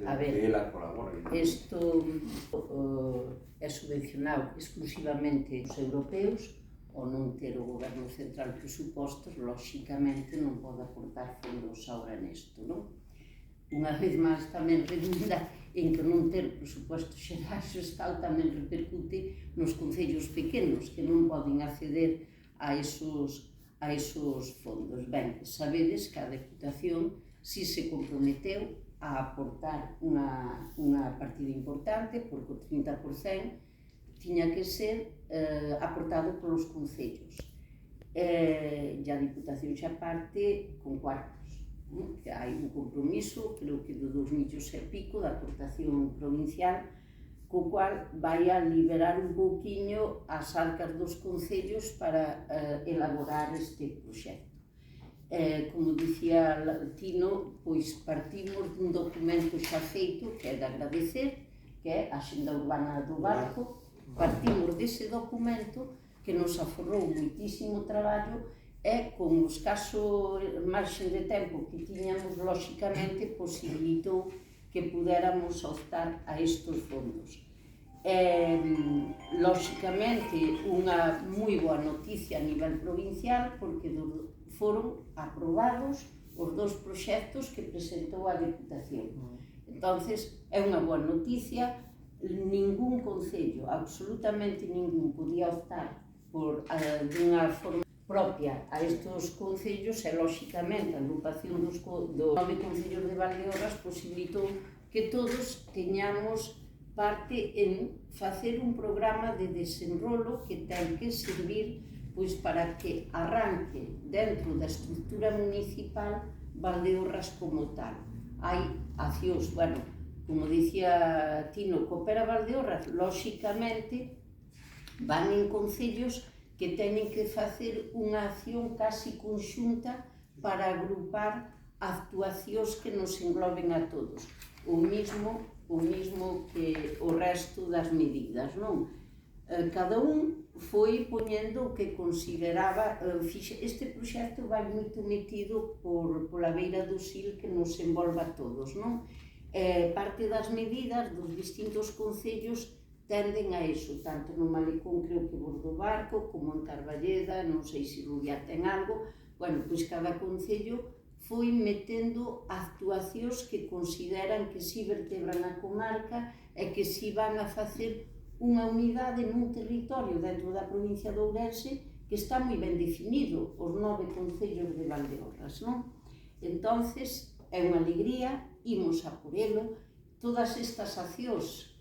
a ver, que ela colabora. Isto é subvencionado exclusivamente os europeos, ou non ter o goberno central presupostos, lóxicamente non pode aportar fondos ahora nesto, non? Unha vez máis tamén redunda en que non ter presupostos xerais o Estado tamén repercute nos concellos pequenos que non poden acceder a esos fondos. Ben, sabedes que a Deputación si se comprometeu a aportar unha partida importante, porque o 30% tiña que ser aportado polos concellos. E a Diputación xa parte con cuartos. Hai un compromiso, creo que de 2 millóns e pico, da aportación provincial, co cual vai a liberar un pouquiño as arcas dos concellos para elaborar este proxecto. Como dicía Tino, pois partimos dun documento xa feito, que é de agradecer, que é a Axenda Urbana do Barco. Partimos dese documento que nos aforrou moitísimo traballo e con o escaso marxen de tempo que tiñamos, lóxicamente, posibilitou que pudéramos optar a estes fondos. Lóxicamente, unha moi boa noticia a nivel provincial, porque foron aprobados os 2 proxectos que presentou a Deputación. Entonces, é unha boa noticia. Ningún concello, absolutamente ningún, podía optar por dunha forma propia a estes concellos e, lóxicamente, a agrupación dos 9 concellos de Valdeorras posibilitou que todos teñamos parte en facer un programa de desenrolo que ten que servir pois para que arranque dentro da estructura municipal Valdeorras como tal. Hai accións, bueno, como dicía Tino, Coopera Valdeorras, lóxicamente, van en concellos que teñen que facer unha acción casi conxunta para agrupar actuacións que nos engloben a todos. O mismo que o resto das medidas, non? Cada un foi poñendo o que consideraba. Este proxecto vai moito metido pola beira do Sil que nos envolve a todos, non? Parte das medidas dos distintos concellos tenden a iso, tanto no Malecón, creo que Bordo Barco, como en Carballeda, non sei se Luguia ten algo. Bueno, pois cada concello foi metendo actuacións que consideran que si vertebran a comarca e que si van a facer unha unidade nun territorio dentro da provincia de Ourense que está moi ben definido, os 9 concellos de Valdeorras, non? Entonces, é unha alegría, imos a por elo. Todas estas accións